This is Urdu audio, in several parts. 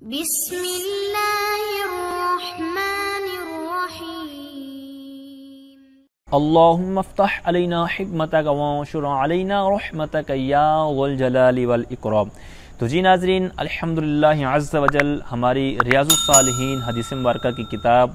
بسم اللہ الرحمن الرحیم اللہم افتح علینا حکمتک وانشر علینا رحمتک یا ذو الجلال والاکرام۔ تو جی ناظرین، الحمدللہ عز وجل ہماری ریاض الصالحین حدیث مبارکہ کی کتاب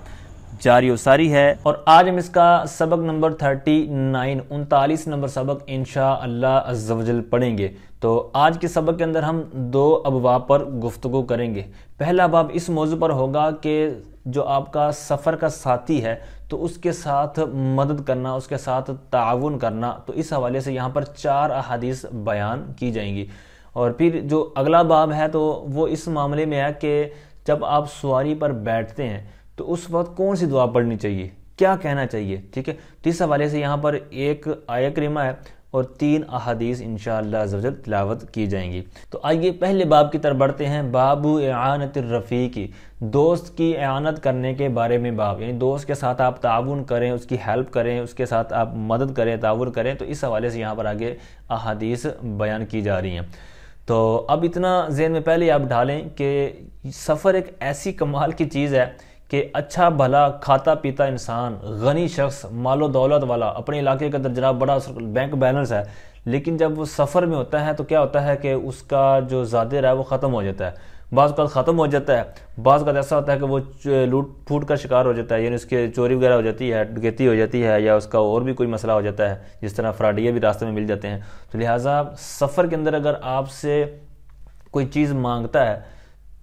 جاری و ساری ہے، اور آج ہم اس کا سبق نمبر 39 نمبر سبق انشاءاللہ عز وجل پڑھیں گے۔ تو آج کے سبق کے اندر ہم دو ابواب پر گفتگو کریں گے۔ پہلا باب اس موضوع پر ہوگا کہ جو آپ کا سفر کا ساتھی ہے تو اس کے ساتھ مدد کرنا، اس کے ساتھ تعاون کرنا، تو اس حوالے سے یہاں پر 4 احادیث بیان کی جائیں گی۔ اور پھر جو اگلا باب ہے تو وہ اس معاملے میں ہے کہ جب آپ سواری پر بیٹھتے ہیں تو اس وقت کون سی دعا پڑھنی چاہیے، کیا کہنا چاہیے، ٹھیک ہے۔ تو اس حوالے سے یہاں پر ایک آیہ کریمہ ہے اور 3 احادیث انشاءاللہ عز و جل تلاوت کی جائیں گی۔ تو آئیے پہلے باب کی طرف بڑھتے ہیں۔ باب اعانت الرفیق، دوست کی اعانت کرنے کے بارے میں باب، یعنی دوست کے ساتھ آپ تعاون کریں، اس کی ہیلپ کریں، اس کے ساتھ آپ مدد کریں، تعاون کریں۔ تو اس حوالے سے یہاں پر آگے احادیث بیان کی جا رہی ہیں۔ تو اب اتنا ذہن میں پہلے آپ ڈالیں کہ سفر ایک ایسی کمال کی چیز ہے کہ اچھا بھلا کھاتا پیتا انسان، غنی شخص، مال و دولت والا، اپنے علاقے کے اندر جناب بڑا بینک بیلنس ہے، لیکن جب وہ سفر میں ہوتا ہے تو کیا ہوتا ہے کہ اس کا جو ظاہر ہے وہ ختم ہو جاتا ہے، بعض اوقات ختم ہو جاتا ہے، بعض اوقات ایسا ہوتا ہے کہ وہ لوٹ پھوٹ کا شکار ہو جاتا ہے، یعنی اس کے چوری وغیرہ ہو جاتی ہے، ڈکیتی ہو جاتی ہے، یا اس کا اور بھی کوئی مسئلہ ہو جاتا ہے، جس طرح فراڈیے بھی راستے میں مل جاتے ہیں۔ تو لہٰذا سفر کے اندر اگر آپ سے کوئی چیز مانگتا ہے،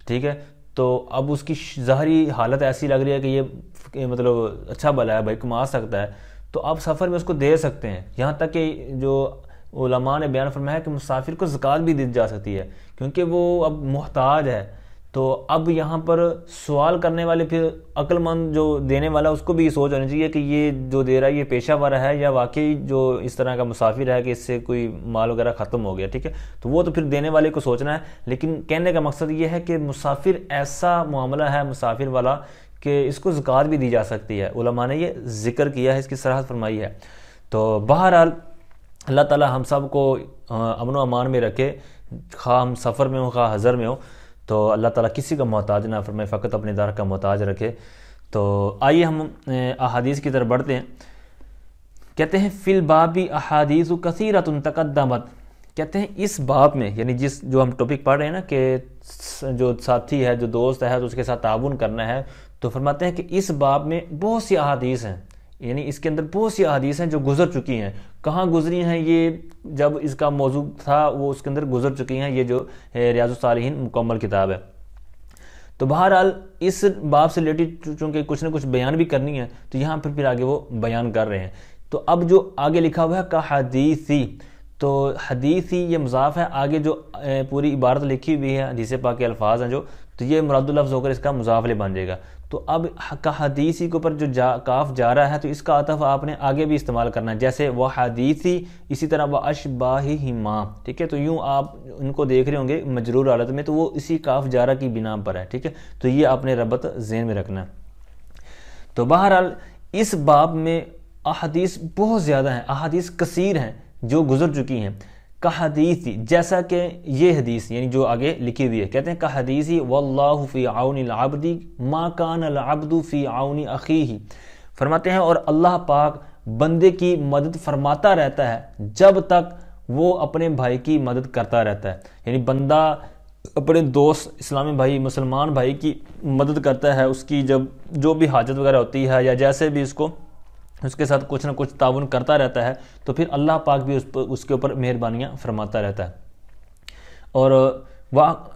ٹھیک ہے، تو اب اس کی ظاہری حالت ایسی لگ رہی ہے کہ یہ مطلب اچھا بھلا ہے، بھائی کما سکتا ہے، تو آپ سفر میں اس کو دے سکتے ہیں۔ یہاں تک کہ جو علماء نے بیان فرمایا ہے کہ مسافر کو زکوٰۃ بھی دی جا سکتی ہے، کیونکہ وہ اب محتاج ہے۔ تو اب یہاں پر سوال کرنے والے، پھر عقل مند جو دینے والا، اس کو بھی یہ سوچ ہونی چاہیے کہ یہ جو دے رہا ہے یہ پیشہ ور ہے یا واقعی جو اس طرح کا مسافر ہے کہ اس سے کوئی مال وغیرہ ختم ہو گیا، ٹھیک ہے۔ تو وہ تو پھر دینے والے کو سوچنا ہے، لیکن کہنے کا مقصد یہ ہے کہ مسافر ایسا معاملہ ہے مسافر والا کہ اس کو زکوٰۃ بھی دی جا سکتی ہے۔ علماء نے یہ ذکر کیا ہے، اس کی صراحت فرمائی ہے۔ تو بہرحال اللہ تعالی ہم سب کو امن و امان میں رکھے، خواہ ہم سفر میں ہوں خواہ حضر میں ہوں، تو اللہ تعالیٰ کسی کا محتاج نہ فرمائے، فقط اپنے دار کا محتاج رکھے۔ تو آئیے ہم احادیث کی طرف بڑھتے ہیں۔ کہتے ہیں فی الباب احادیث کثیرۃ تقدمت، کہتے ہیں اس باب میں، یعنی جو ہم ٹاپک پڑھ رہے ہیں نا کہ جو ساتھی ہے، جو دوست ہے، تو اس کے ساتھ تعاون کرنا ہے، تو فرماتے ہیں کہ اس باب میں بہت سی احادیث ہیں، یعنی اس کے اندر بہت سی احادیث ہیں جو گزر چکی ہیں۔ کہاں گزری ہیں؟ یہ جب اس کا موضوع تھا وہ اس کے اندر گزر چکی ہیں، یہ جو ریاض الصالحین مکمل کتاب ہے۔ تو بہرحال اس باب سے ریلیٹڈ چونکہ کچھ نہ کچھ بیان بھی کرنی ہے، تو یہاں پھر آگے وہ بیان کر رہے ہیں۔ تو اب جو آگے لکھا ہوا ہے کہ حدیثی، تو حدیثی یہ مضاف ہے، آگے جو پوری عبارت لکھی ہوئی ہے، حدیث پاک کے الفاظ ہیں جو، تو یہ مراد لفظ ہو کر اس کا مضاف لے بن جائے گا۔ تو اب کا حدیثی کے اوپر جو کاف جا رہا ہے تو اس کا عطف آپ نے آگے بھی استعمال کرنا ہے، جیسے وہ حدیثی، اسی طرح وہ اشباہہما، ٹھیک ہے۔ تو یوں آپ ان کو دیکھ رہے ہوں گے مجرور حالت میں، تو وہ اسی کاف جارہ کی بنا پر ہے، ٹھیک ہے۔ تو یہ آپ نے ربط ذہن میں رکھنا ہے۔ تو بہرحال اس باب میں احادیث بہت زیادہ ہیں، احادیث کثیر ہیں جو گزر چکی ہیں۔ کحدیثی، جیسا کہ یہ حدیث یعنی جو آگے لکھی ہوئی ہے، کہتے ہیں کحدیثی واللہ فی عون العبد ما کان العبد فی عون اخیہ، فرماتے ہیں اور اللہ پاک بندے کی مدد فرماتا رہتا ہے جب تک وہ اپنے بھائی کی مدد کرتا رہتا ہے، یعنی بندہ اپنے دوست اسلامی بھائی مسلمان بھائی کی مدد کرتا ہے، اس کی جب جو بھی حاجت وغیرہ ہوتی ہے یا جیسے بھی اس کے ساتھ کچھ نہ کچھ تعاون کرتا رہتا ہے، تو پھر اللہ پاک بھی اس کے اوپر مہربانیاں فرماتا رہتا ہے۔ اور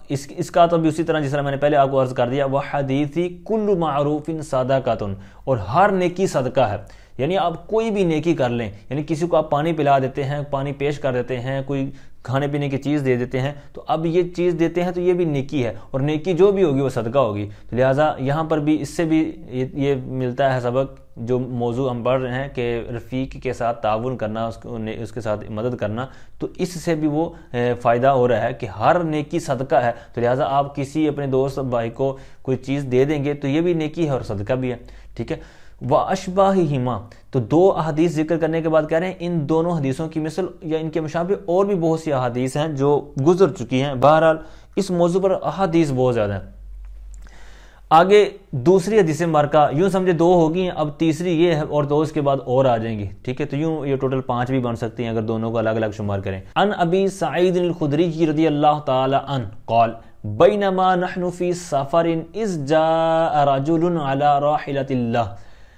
اس کا تو بھی اسی طرح جس طرح میں نے پہلے آپ کو عرض کر دیا، وحدیثی کل معروف صدقۃ، اور ہر نیکی صدقہ ہے، یعنی آپ کوئی بھی نیکی کر لیں، یعنی کسی کو آپ پانی پلا دیتے ہیں، پانی پیش کر دیتے ہیں، کوئی کھانے پینے کی چیز دے دیتے ہیں، تو اب یہ چیز دیتے ہیں تو یہ بھی نیکی ہے، اور نیکی جو بھی ہوگی وہ صدقہ ہوگی۔ تو لہٰذا یہاں پر بھی اس سے بھی یہ ملتا ہے سبق، جو موضوع ہم پڑھ رہے ہیں کہ رفیق کے ساتھ تعاون کرنا، اس کے ساتھ مدد کرنا، تو اس سے بھی وہ فائدہ ہو رہا ہے کہ ہر نیکی صدقہ ہے۔ تو لہٰذا آپ کسی اپنے دوست بھائی کو کوئی چیز دے دیں گے تو یہ بھی نیکی ہے اور صدقہ بھی ہے، ٹھیک ہے۔ وَأَشْبَاهِهِمَا، تو 2 احادیث ذکر کرنے کے بعد کہہ رہے ہیں ان دونوں حدیثوں کی مثل یا ان کے مشابہ اور بھی بہت سی احادیث ہیں جو گزر چکی ہیں۔ بہرحال اس موضوع پر احادیث بہت زیادہ ہیں۔ آگے دوسری حدیث مبارکہ یوں سمجھے 2 ہوگی ہیں، اب تیسری یہ ہے اور 2 اس کے بعد اور آ جائیں گی، ٹھیک ہے، تو یوں یہ ٹوٹل 5 بھی بن سکتی ہیں اگر دونوں کو الگ الگ شمار کریں۔ ان ابی سعید الخدری رضی اللہ تعالی عنہ قال بینما نحن فی سفر اذ جاء رجل علی راحلۃ اللہ۔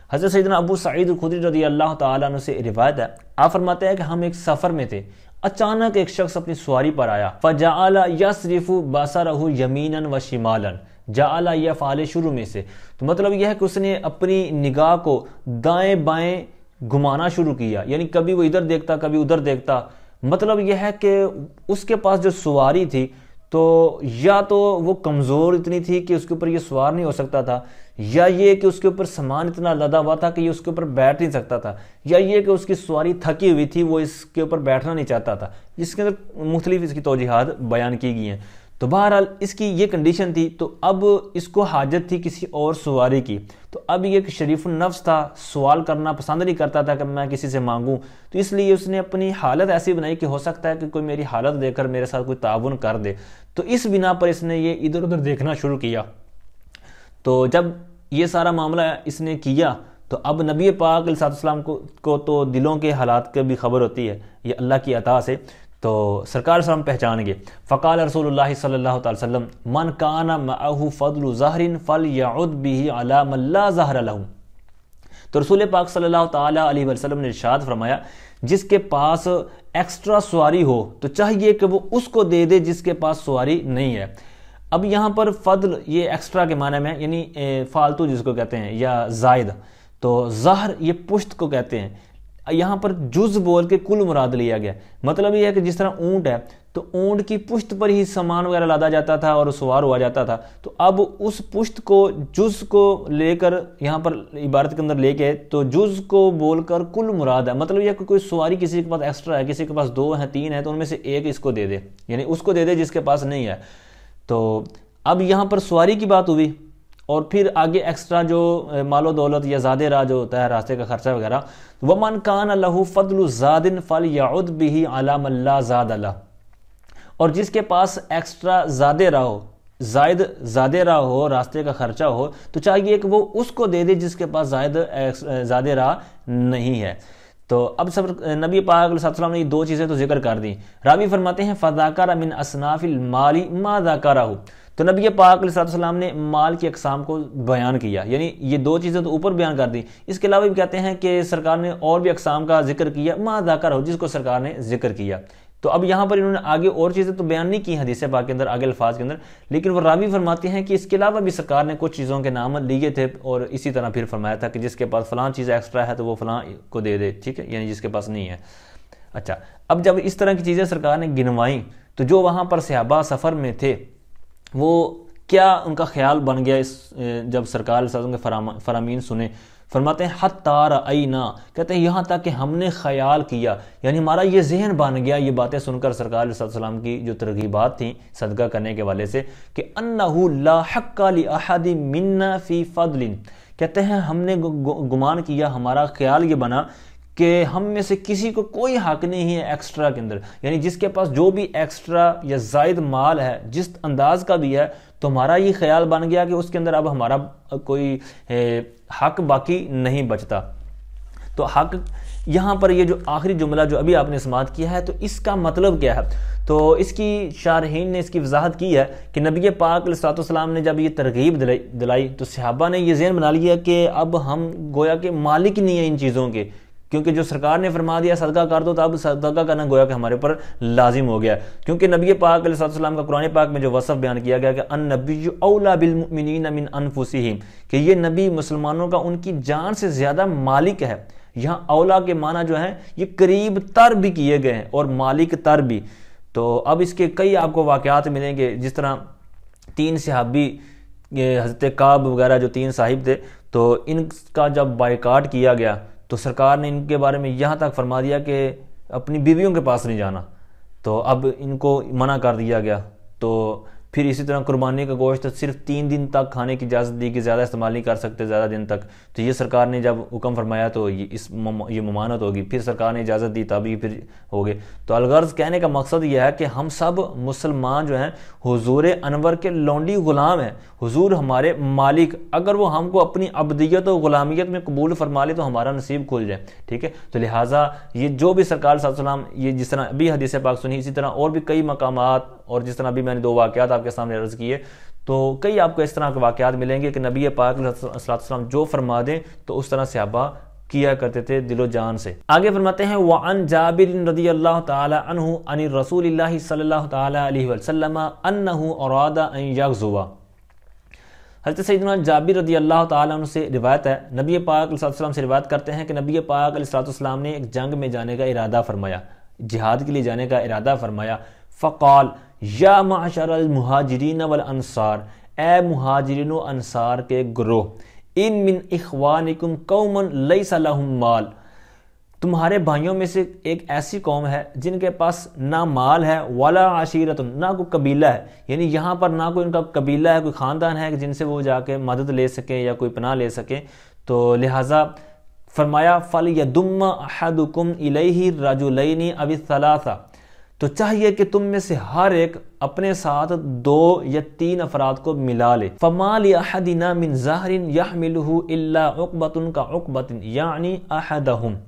حضرت سیدنا ابو سعید الخدری رضی اللہ تعالیٰ عنہ سے روایت ہے، آپ فرماتے ہیں کہ ہم ایک سفر میں تھے، اچانک ایک شخص اپنی سواری پر آیا، فجعل یصرف بصرہ یمینا و شمالا، جعل یہ فعل شروع میں سے، تو مطلب یہ ہے کہ اس نے اپنی نگاہ کو دائیں بائیں گھمانا شروع کیا، یعنی کبھی وہ ادھر دیکھتا کبھی ادھر دیکھتا۔ مطلب یہ ہے کہ اس کے پاس جو سواری تھی تو یا تو وہ کمزور اتنی تھی کہ اس کے اوپر یہ سوار نہیں ہو سکتا تھا، یا یہ کہ اس کے اوپر سامان اتنا لدا ہوا تھا کہ یہ اس کے اوپر بیٹھ نہیں سکتا تھا، یا یہ کہ اس کی سواری تھکی ہوئی تھی، وہ اس کے اوپر بیٹھنا نہیں چاہتا تھا، جس کے اندر مختلف اس کی توجیحات بیان کی گئی ہیں۔ تو بہرحال اس کی یہ کنڈیشن تھی، تو اب اس کو حاجت تھی کسی اور سواری کی، تو اب یہ کہ شریف النفس تھا، سوال کرنا پسند نہیں کرتا تھا کہ میں کسی سے مانگوں، تو اس لیے اس نے اپنی حالت ایسی بنائی کہ ہو سکتا ہے کہ کوئی میری حالت دیکھ کر میرے ساتھ کوئی تعاون کر دے، تو اس بنا پر اس نے یہ ادھر ادھر دیکھنا شروع کیا۔ تو جب یہ سارا معاملہ اس نے کیا تو اب نبی پاک علیہ السلام کو تو دلوں کے حالات کی بھی خبر ہوتی ہے، یہ اللہ کی عطا سے، تو سرکار صلی اللہ علیہ وسلم پہچان گئے۔ فقال رسول اللہ صلی اللہ تعالی وسلم من کان معه فضل ظہر فلیعد به علی من لا ظہر له۔ تو رسول پاک صلی اللہ تعالی علیہ وسلم نے ارشاد فرمایا جس کے پاس ایکسٹرا سواری ہو تو چاہیے کہ وہ اس کو دے دے جس کے پاس سواری نہیں ہے۔ اب یہاں پر فضل یہ ایکسٹرا کے معنی میں یعنی فالتو جس کو کہتے ہیں یا زائد، تو ظہر یہ پشت کو کہتے ہیں، یہاں پر جز بول کے کل مراد لیا گیا۔ مطلب یہ ہے کہ جس طرح اونٹ ہے تو اونٹ کی پشت پر ہی سامان وغیرہ لادا جاتا تھا اور سوار ہوا جاتا تھا، تو اب اس پشت کو جز کو لے کر یہاں پر عبارت کے اندر لے کے تو جز کو بول کر کل مراد ہے۔ مطلب یہ کہ کوئی سواری کسی کے پاس ایکسٹرا ہے، کسی کے پاس 2 ہیں 3 ہیں، تو ان میں سے ایک اس کو دے دے، یعنی اس کو دے دے جس کے پاس نہیں ہے۔ تو اب یہاں پر سواری کی بات ہوئی اور پھر آگے ایکسٹرا جو مال و دولت یا زاد راہ جو ہوتا ہے راستے کا خرچہ وغیرہ، وَمَنْ كَانَ لَهُ فَضْلُ زَادٍ فَلْيَعُدْ بِهِ عَلَى مَنْ لَا زَادَ لَهُ، اور جس کے پاس ایکسٹرا زاد راہ ہو، زائد راہ ہو، راستے کا خرچہ ہو، تو چاہیے کہ وہ اس کو دے دے جس کے پاس زاد راہ نہیں ہے۔ تو اب نبی پاک علیہ السلام نے یہ 2 چیزیں تو ذکر کر دیں۔ راوی فرماتے ہیں فَذَكَرَ مِنْ أَصْنَافِ الْمَالِ مَا ذَكَرَهُ، تو نبی پاک علیہ السلام نے مال کی اقسام کو بیان کیا، یعنی یہ 2 چیزیں تو اوپر بیان کر دی، اس کے علاوہ بھی کہتے ہیں کہ سرکار نے اور بھی اقسام کا ذکر کیا، ما ذکر ہو جس کو سرکار نے ذکر کیا۔ تو اب یہاں پر انہوں نے آگے اور چیزیں تو بیان نہیں کی حدیث پاک کے اندر آگے الفاظ کے اندر، لیکن وہ راوی فرماتے ہیں کہ اس کے علاوہ بھی سرکار نے کچھ چیزوں کے نام لیے تھے اور اسی طرح پھر فرمایا تھا کہ جس کے پاس فلاں چیز ایکسٹرا ہے تو وہ فلاں کو دے دے، ٹھیک ہے، یعنی جس کے پاس نہیں ہے۔ اچھا، اب جب اس طرح کی چیزیں سرکار نے گنوائیں تو جو وہاں پر صحابہ سفر میں تھے وہ کیا ان کا خیال بن گیا جب سرکار علیہ السلام کے فرامین سنے؟ فرماتے ہیں حتیٰ رأینا، کہتے ہیں یہاں تک کہ ہم نے خیال کیا، یعنی ہمارا یہ ذہن بن گیا یہ باتیں سن کر سرکار علیہ السلام کی جو ترغیبات تھیں صدقہ کرنے کے والے سے، کہ انہ لا حق لأحد منا فی فضل، کہتے ہیں ہم نے گمان کیا، ہمارا خیال یہ بنا کہ ہم میں سے کسی کو کوئی حق نہیں ہے ایکسٹرا کے اندر، یعنی جس کے پاس جو بھی ایکسٹرا یا زائد مال ہے جس انداز کا بھی ہے، تو ہمارا یہ خیال بن گیا کہ اس کے اندر اب ہمارا کوئی حق باقی نہیں بچتا۔ تو حق یہاں پر یہ جو آخری جملہ جو ابھی آپ نے سماعت کیا ہے تو اس کا مطلب کیا ہے؟ تو اس کی شارحین نے اس کی وضاحت کی ہے کہ نبی پاک علیہ السلام نے جب یہ ترغیب دلائی تو صحابہ نے یہ ذہن بنا لیا کہ اب ہم گویا کہ مالک نہیں ہیں ان چیزوں کے، کیونکہ جو سرکار نے فرما دیا صدقہ کر دو تو اب صدقہ کرنا گویا کہ ہمارے پر لازم ہو گیا، کیونکہ نبی پاک علیہ السلام کا قرآن پاک میں جو وصف بیان کیا گیا کہ النبی اولا بالمؤمنین من انفسہم، کہ یہ نبی مسلمانوں کا ان کی جان سے زیادہ مالک ہے۔ یہاں اولا کے معنی جو ہیں یہ قریب تر بھی کیے گئے ہیں اور مالک تر بھی۔ تو اب اس کے کئی آپ کو واقعات ملیں گے، جس طرح 3 صحابی حضرت کعب وغیرہ جو 3 صاحب تھے، تو ان کا جب بائیکاٹ کیا گیا تو سرکار نے ان کے بارے میں یہاں تک فرما دیا کہ اپنی بیویوں کے پاس نہیں جانا، تو اب ان کو منع کر دیا گیا۔ تو پھر اسی طرح قربانی کا گوشت صرف 3 دن تک کھانے کی اجازت دی کہ زیادہ استعمال نہیں کر سکتے زیادہ دن تک، تو یہ سرکار نے جب حکم فرمایا تو یہ ممانعت ہوگی، پھر سرکار نے اجازت دی تب یہ پھر ہو گئے۔ تو الغرض کہنے کا مقصد یہ ہے کہ ہم سب مسلمان جو ہیں حضور انور کے لونڈی غلام ہیں، حضور ہمارے مالک، اگر وہ ہم کو اپنی عبدیت و غلامیت میں قبول فرما لے تو ہمارا نصیب کھل جائے، ٹھیک ہے۔ تو لہٰذا یہ جو بھی سرکار صلی اللہ علیہ وسلم، یہ جس طرح ابھی حدیث پاک سنی، اسی طرح اور بھی کئی مقامات، اور جس طرح ابھی میں نے 2 واقعات آپ کے سامنے عرض کیے، تو کئی آپ کو اس طرح کے واقعات ملیں گے کہ نبی پاک علیہ السلام جو فرما دیں تو اس طرح صحابہ کیا کرتے تھے دل و جان سے۔ آگے فرماتے ہیں وعن جابر رضی اللہ تعالی عنہ عن رسول اللہ صلی اللہ تعالی علیہ وسلم انہ اراد ان یغزو۔ حضرت سیدنا جابر رضی اللہ تعالیٰ عنہ سے روایت ہے، نبی پاک علیہ السلام سے روایت کرتے ہیں کہ نبی پاک علیہ السلام نے ایک جنگ میں جانے کا ارادہ فرمایا، جہاد کے لیے جانے کا ارادہ فرمایا۔ فقال یا معشر المہاجرین والانصار، اے مہاجرین و انصار کے گروہ، ان من اخوانکم قوما لیس لہم مال، تمہارے بھائیوں میں سے ایک ایسی قوم ہے جن کے پاس نہ مال ہے، ولا عشیرت، نہ کوئی قبیلہ ہے، یعنی یہاں پر نہ کوئی ان کا قبیلہ ہے، کوئی خاندان ہے جن سے وہ جا کے مدد لے سکیں یا کوئی پناہ لے سکیں، تو لہٰذا فرمایا فَلْيَدُمَّ أَحَدُكُمْ إِلَيْهِ رَجُلَيْنِ أَوِ الثَّلَاثَ، تو چاہیے کہ تم میں سے ہر ایک اپنے ساتھ 2 یا 3 افراد کو ملا لے۔ فَمَا لِأَحَدِنَا مِنْ زَهْرٍ يَحْمِلُهُ إِلَّا عُقْبَةٌ كَعُقْبَةٍ، یعنی أَحَدَهُمْ،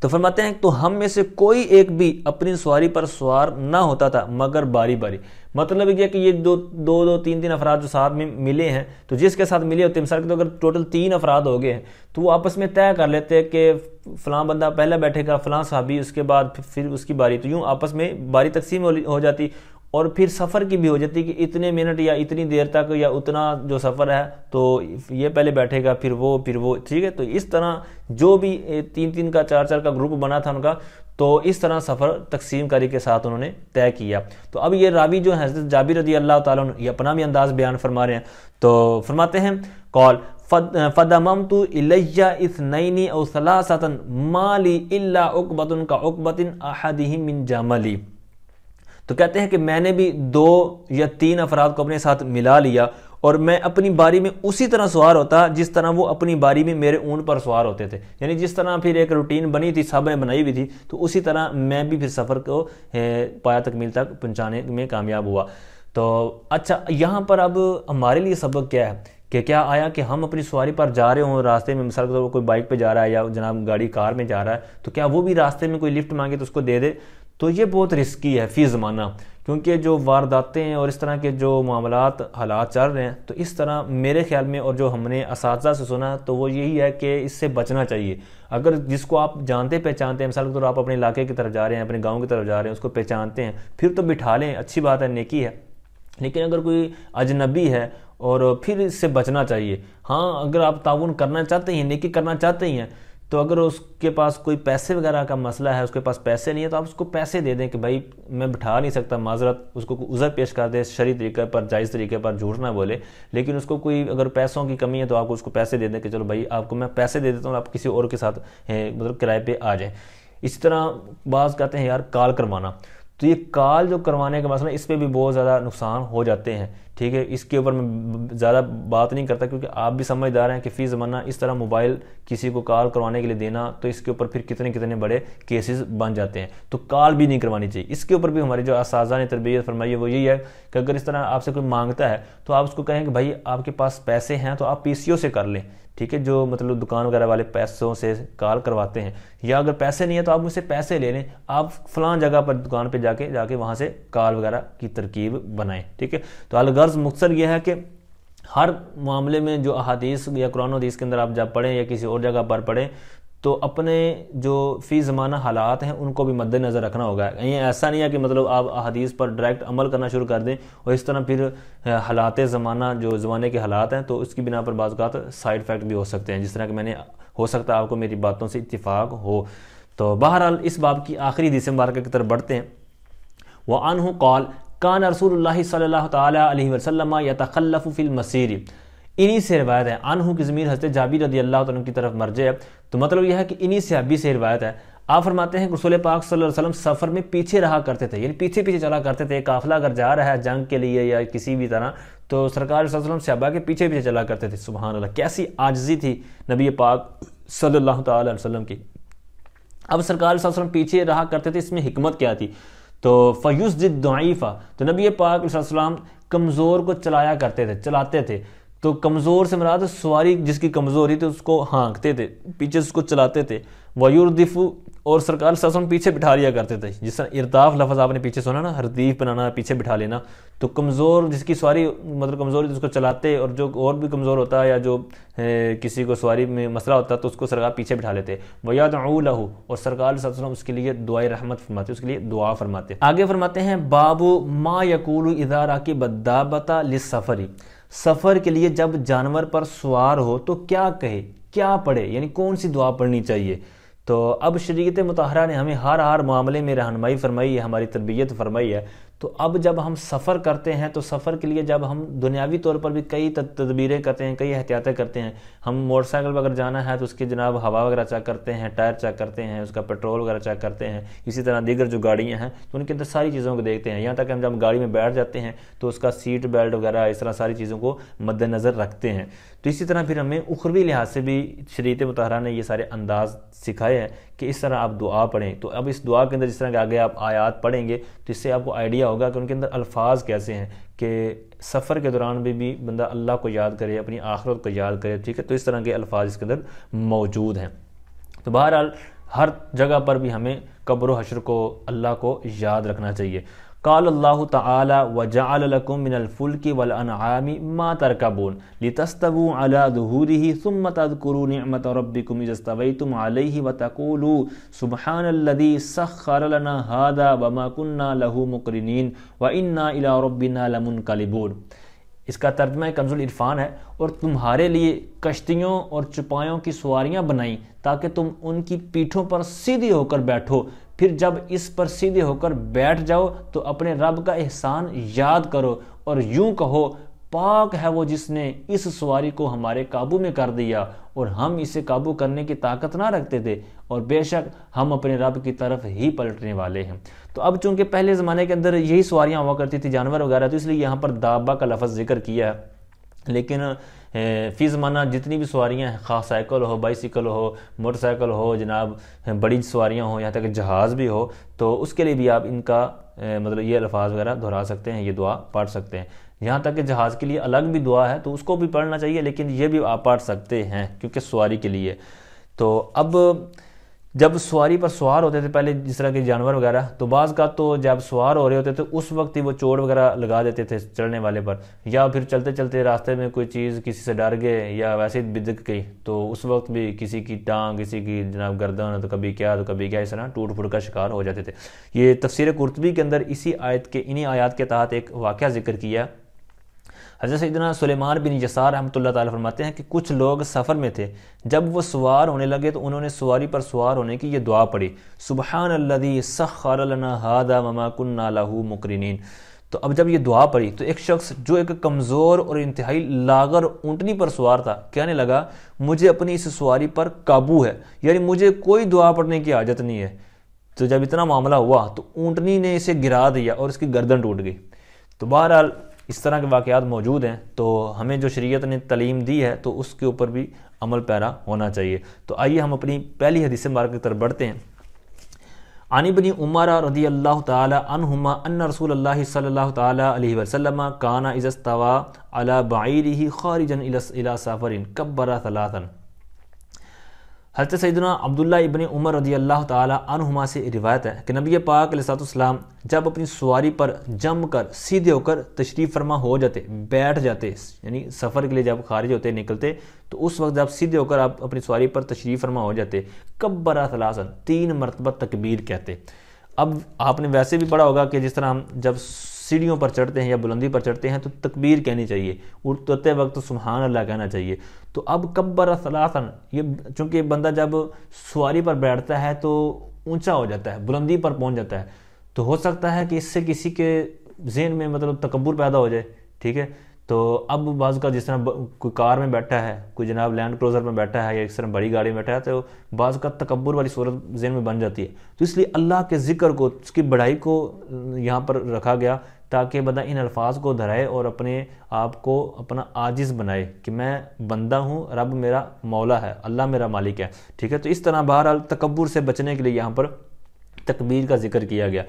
تو فرماتے ہیں تو ہم میں سے کوئی ایک بھی اپنی سواری پر سوار نہ ہوتا تھا مگر باری باری، مطلب یہ کہ یہ 2-3 افراد جو ساتھ میں ملے ہیں، تو جس کے ساتھ ملے ہوتے ہیں، مثال کے تو اگر ٹوٹل 3 افراد ہو گئے ہیں تو وہ آپس میں طے کر لیتے کہ فلاں بندہ پہلے بیٹھے گا، فلاں صحابی اس کے بعد پھر اس کی باری، تو یوں آپس میں باری تقسیم ہو جاتی، اور پھر سفر کی بھی ہو جاتی کہ اتنے منٹ یا اتنی دیر تک یا اتنا جو سفر ہے تو یہ پہلے بیٹھے گا پھر وہ، ٹھیک ہے۔ تو اس طرح جو بھی 3 کا 4 کا گروپ بنا تھا ان کا، تو اس طرح سفر تقسیم کاری کے ساتھ انہوں نے طے کیا۔ تو اب یہ راوی جو ہے حضرت جابر رضی اللہ تعالیٰ عنہ، یہ اپنا بھی انداز بیان فرما رہے ہیں، تو فرماتے ہیں قال فَدَمَمْتُ إِلَيَّ اثْنَيْنِ أَوْ ثَلَاثَةً مَا لِي إِلَّا عُقْبَةٌ كَعُقْبَةٍ أَحَدِهِمْ مِنْ جَمَلِي، تو کہتے ہیں کہ میں نے بھی 2 یا 3 افراد کو اپنے ساتھ ملا لیا، اور میں اپنی باری میں اسی طرح سوار ہوتا جس طرح وہ اپنی باری میں میرے اونٹ پر سوار ہوتے تھے، یعنی جس طرح پھر ایک روٹین بنی تھی، سب نے بنائی ہوئی تھی، تو اسی طرح میں بھی پھر سفر کو پایا تکمیل تک پہنچانے میں کامیاب ہوا۔ تو اچھا، یہاں پر اب ہمارے لیے سبق کیا ہے کہ کیا آیا کہ ہم اپنی سواری پر جا رہے ہوں، راستے میں مثال کے طور پر کوئی بائک پہ جا رہا ہے یا جناب گاڑی کار میں جا رہا ہے، تو کیا وہ بھی راستے میں کوئی لفٹ مانگے تو اس کو دے دے؟ تو یہ بہت رسکی ہے فی زمانہ، کیونکہ جو وارداتیں ہیں اور اس طرح کے جو معاملات حالات چل رہے ہیں، تو اس طرح میرے خیال میں اور جو ہم نے اساتذہ سے سنا تو وہ یہی ہے کہ اس سے بچنا چاہیے۔ اگر جس کو آپ جانتے پہچانتے ہیں، مثال کے طور پر آپ اپنے علاقے کی طرف جا رہے ہیں، اپنے گاؤں کی طرف جا رہے ہیں، اس کو پہچانتے ہیں، پھر تو بٹھا لیں، اچھی بات ہے، نیکی ہے۔ لیکن اگر کوئی اجنبی ہے اور پھر اس سے بچنا چاہیے۔ ہاں، اگر آپ تعاون کرنا چاہتے ہیں، نیکی کرنا چاہتے ہیں، تو اگر اس کے پاس کوئی پیسے وغیرہ کا مسئلہ ہے، اس کے پاس پیسے نہیں ہے، تو آپ اس کو پیسے دے دیں کہ بھائی میں بٹھا نہیں سکتا، معذرت، اس کو عذر پیش کر دے شرعی طریقے پر، جائز طریقے پر، جھوٹ نہ بولے۔ لیکن اس کو کوئی اگر پیسوں کی کمی ہے تو آپ کو اس کو پیسے دے دیں کہ چلو بھائی آپ کو میں پیسے دے دیتا ہوں، آپ کسی اور کے ساتھ مطلب کرائے پہ آ جائیں۔ اسی طرح بعض کہتے ہیں یار کال کروانا، تو یہ کال جو کروانے کا مسئلہ، اس پہ بھی بہت زیادہ نقصان ہو جاتے ہیں، ٹھیک ہے۔ اس کے اوپر میں زیادہ بات نہیں کرتا کیونکہ آپ بھی سمجھدار ہیں کہ فی زمانہ اس طرح موبائل کسی کو کال کروانے کے لیے دینا، تو اس کے اوپر پھر کتنے بڑے کیسز بن جاتے ہیں، تو کال بھی نہیں کروانی چاہیے۔ اس کے اوپر بھی ہمارے جو اساتذہ نے تربیت فرمائی ہے وہ یہی ہے کہ اگر اس طرح آپ سے کوئی مانگتا ہے تو آپ اس کو کہیں کہ بھائی آپ کے پاس پیسے ہیں تو آپ پی سی او سے کر لیں، ٹھیک ہے، جو مطلب دکان وغیرہ والے پیسوں سے کال کرواتے ہیں، یا اگر پیسے نہیں ہیں تو آپ مجھ سے پیسے لے لیں، آپ فلاں جگہ پر دکان پہ جا کے وہاں سے کال وغیرہ کی ترکیب بنائیں، ٹھیک ہے۔ تو الغرض مختصر یہ ہے کہ ہر معاملے میں جو احادیث یا قرآن و حدیث کے اندر آپ جب پڑھیں یا کسی اور جگہ پر پڑھیں، تو اپنے جو فی زمانہ حالات ہیں ان کو بھی مد نظر رکھنا ہوگا۔ یہ ایسا نہیں ہے کہ مطلب آپ احادیث پر ڈائریکٹ عمل کرنا شروع کر دیں اور اس طرح پھر حالات زمانہ جو زمانے کے حالات ہیں تو اس کی بنا پر بعض اوقات سائیڈ افیکٹ بھی ہو سکتے ہیں، جس طرح کہ میں نے ہو سکتا ہے آپ کو میری باتوں سے اتفاق ہو۔ تو بہرحال اس باب کی آخری حدیث مبارکہ کی طرف بڑھتے ہیں۔ وعنہ قال کان رسول اللہ صلی اللہ تعالی علیہ وسلم یتخلف فی المسیر، انہی سے روایت ہے، عنہ کی ضمیر حضرت جابر رضی اللہ عنہ کی طرف مرجع ہے، تو مطلب یہ ہے کہ انہی صحابی سے روایت ہے، آپ فرماتے ہیں کہ رسول پاک صلی اللہ علیہ وسلم سفر میں پیچھے رہا کرتے تھے، یعنی پیچھے پیچھے چلا کرتے تھے. قافلہ اگر جا رہا ہے جنگ کے لیے یا کسی بھی طرح تو سرکار صلی اللہ علیہ وسلم صحابہ کے پیچھے پیچھے چلا کرتے تھے. سبحان اللہ، کیسی عاجزی تھی نبی پاک صلی اللہ تعالی علیہ وسلم کی. اب سرکار صلی اللہ علیہ وسلم پیچھے رہا کرتے تھے، اس میں حکمت کیا تھی؟ تو فیسجد ضعیفہ، تو نبی پاک صلی اللہ علیہ وسلم کمزور کو چلایا کرتے تھے، چلاتے تھے. تو کمزور سے مراد سواری جس کی کمزوری تھی اس کو ہانکتے تھے، پیچھے اس کو چلاتے تھے. ویردف، اور سرکار صلی اللہ علیہ وسلم پیچھے بٹھا لیا کرتے تھے. جس طرح ارتاف لفظ آپ نے پیچھے سنا نا، ہردیف بنانا، پیچھے بٹھا لینا. تو کمزور جس کی سواری مطلب کمزوری اس کو چلاتے، اور جو اور بھی کمزور ہوتا ہے یا جو کسی کو سواری میں مسئلہ ہوتا ہے تو اس کو سرکار پیچھے بٹھا لیتے. وَيَدْعُو لَهُ، اور سرکار صلی اللہ علیہ وسلم اس کے لیے دعائے رحمت فرماتے، اس کے لیے دعا فرماتے. آگے فرماتے ہیں باب ما یقول اذا راکب الدابۃ للسفر، سفر کے لیے جب جانور پر سوار ہو تو کیا کہے، کیا پڑھے، یعنی کون سی دعا پڑھنی چاہیے. تو اب شریعت مطہرہ نے ہمیں ہر معاملے میں رہنمائی فرمائی ہے، ہماری تربیت فرمائی ہے. تو اب جب ہم سفر کرتے ہیں تو سفر کے لیے جب ہم دنیاوی طور پر بھی کئی تدبیریں کرتے ہیں، کئی احتیاطیں کرتے ہیں. ہم موٹر سائیکل پر اگر جانا ہے تو اس کی جناب ہوا وغیرہ چیک کرتے ہیں، ٹائر چیک کرتے ہیں، اس کا پیٹرول وغیرہ چیک کرتے ہیں. اسی طرح دیگر جو گاڑیاں ہیں تو ان کے اندر ساری چیزوں کو دیکھتے ہیں. یہاں تک ہم جب گاڑی میں بیٹھ جاتے ہیں تو اس کا سیٹ بیلٹ وغیرہ اس طرح ساری چیزوں کو مد نظر رکھتے ہیں. تو اسی طرح پھر ہمیں اخروی لحاظ سے بھی شریعت مطہرہ نے یہ سارے انداز سکھائے ہیں کہ اس طرح آپ دعا پڑھیں. تو اب اس دعا کے اندر جس طرح کہ آگے آپ آیات پڑھیں گے تو اس سے آپ کو آئیڈیا ہوگا کہ ان کے اندر الفاظ کیسے ہیں کہ سفر کے دوران بھی بندہ اللہ کو یاد کرے، اپنی آخرت کو یاد کرے. ٹھیک ہے، تو اس طرح کے الفاظ اس کے اندر موجود ہیں. تو بہرحال ہر جگہ پر بھی ہمیں قبر و حشر کو، اللہ کو یاد رکھنا چاہیے. قال اللہ تعالی وجعل لكم من الفلك والانعام ما تركبون لتستووا على ظهوره ثم تذكروا نعمة ربكم اذا استويتم عليه وتقولوا سبحان الذي سخر لنا هذا وما كنا له مقرنين وإنا إلى ربنا لمنقلبون. اس کا ترجمہ کنز العرفان ہے. اور تمہارے لیے کشتیوں اور چپایوں کی سواریاں بنائیں تاکہ تم ان کی پیٹھوں پر سیدھے ہو کر بیٹھو، پھر جب اس پر سیدھے ہو کر بیٹھ جاؤ تو اپنے رب کا احسان یاد کرو اور یوں کہو پاک ہے وہ جس نے اس سواری کو ہمارے قابو میں کر دیا اور ہم اسے قابو کرنے کی طاقت نہ رکھتے تھے، اور بے شک ہم اپنے رب کی طرف ہی پلٹنے والے ہیں. تو اب چونکہ پہلے زمانے کے اندر یہی سواریاں ہوا کرتی تھی، جانور وغیرہ، تو اس لیے یہاں پر دابہ کا لفظ ذکر کیا ہے. لیکن فی زمانہ جتنی بھی سواریاں ہیں، خاص سائیکل ہو، بائیسیکل ہو، موٹر سائیکل ہو، جناب بڑی سواریاں ہوں، یہاں تک کہ جہاز بھی ہو، تو اس کے لیے بھی آپ ان کا مطلب یہ الفاظ وغیرہ دہرا سکتے ہیں، یہ دعا پڑھ سکتے ہیں. یہاں تک کہ جہاز کے لیے الگ بھی دعا ہے تو اس کو بھی پڑھنا چاہیے، لیکن یہ بھی آپ پڑھ سکتے ہیں کیونکہ سواری کے لیے. تو اب جب سواری پر سوار ہوتے تھے پہلے جس طرح کے جانور وغیرہ، تو بعض کا تو جب سوار ہو رہے ہوتے تھے اس وقت ہی وہ چوٹ وغیرہ لگا دیتے تھے چڑھنے والے پر، یا پھر چلتے چلتے راستے میں کوئی چیز کسی سے ڈر گئے یا ویسے ہی بدک گئی تو اس وقت بھی کسی کی ٹانگ، کسی کی جناب گردن، تو کبھی کیا اس طرح ٹوٹ پھوٹ کا شکار ہو جاتے تھے. یہ تفسیر قرطبی کے اندر انہی آیات کے تحت ایک واقعہ ذکر کیا. حضرت سیدنا سلیمان بن یسار رحمۃ اللہ تعالی فرماتے ہیں کہ کچھ لوگ سفر میں تھے، جب وہ سوار ہونے لگے تو انہوں نے سواری پر سوار ہونے کی یہ دعا پڑھی، سبحان الذی سخر لنا ھذا وما كنا له مقرنین. تو اب جب یہ دعا پڑھی تو ایک شخص جو ایک کمزور اور انتہائی لاغر اونٹنی پر سوار تھا کہنے لگا مجھے اپنی اس سواری پر قابو ہے، یعنی مجھے کوئی دعا پڑھنے کی حاجت نہیں ہے. تو جب اتنا معاملہ ہوا تو اونٹنی نے اسے گرا دیا اور اس کی گردن ٹوٹ گئی. تو بہرحال اس طرح کے واقعات موجود ہیں، تو ہمیں جو شریعت نے تعلیم دی ہے تو اس کے اوپر بھی عمل پیرا ہونا چاہیے. تو آئیے ہم اپنی پہلی حدیث مبارکہ کی طرف بڑھتے ہیں. عن ابن عمر رضی اللہ تعالی عنہما ان رسول اللہ صلی اللہ تعالی علیہ وسلم کان اذا استوى علی بعیرہ خارجا الی سفر کبر ثلاثا. حضرت سیدنا عبداللہ ابن عمر رضی اللہ تعالی عنہما سے روایت ہے کہ نبی پاک علیہ السلام جب اپنی سواری پر جم کر سیدھے ہو کر تشریف فرما ہو جاتے، بیٹھ جاتے، یعنی سفر کے لیے جب خارج ہوتے نکلتے تو اس وقت جب سیدھے ہو کر آپ اپنی سواری پر تشریف فرما ہو جاتے، کبر ثلاثا، 3 مرتبہ تکبیر کہتے. اب آپ نے ویسے بھی پڑھا ہوگا کہ جس طرح ہم جب سیڑھیوں پر چڑھتے ہیں یا بلندی پر چڑھتے ہیں تو تکبیر کہنی چاہیے، اٹھتے وقت سبحان اللہ کہنا چاہیے. تو اب کبر ثلاثا، یہ چونکہ بندہ جب سواری پر بیٹھتا ہے تو اونچا ہو جاتا ہے، بلندی پر پہنچ جاتا ہے، تو ہو سکتا ہے کہ اس سے کسی کے ذہن میں مطلب تکبر پیدا ہو جائے. ٹھیک ہے، تو اب بعض کا جس طرح کوئی کار میں بیٹھا ہے، کوئی جناب لینڈ کروزر میں بیٹھا ہے یا اس طرح بڑی گاڑی میں بیٹھا ہے، تو بعض کا تکبر والی صورت ذہن میں بن جاتی ہے. تو اس لیے اللہ کے ذکر کو، اس کی بڑائی کو یہاں پر رکھا گیا تاکہ بندہ ان الفاظ کو دہرائے اور اپنے آپ کو اپنا عاجز بنائے کہ میں بندہ ہوں، رب میرا مولا ہے، اللہ میرا مالک ہے. ٹھیک ہے، تو اس طرح بہرحال تکبر سے بچنے کے لیے یہاں پر تکبیر کا ذکر کیا گیا.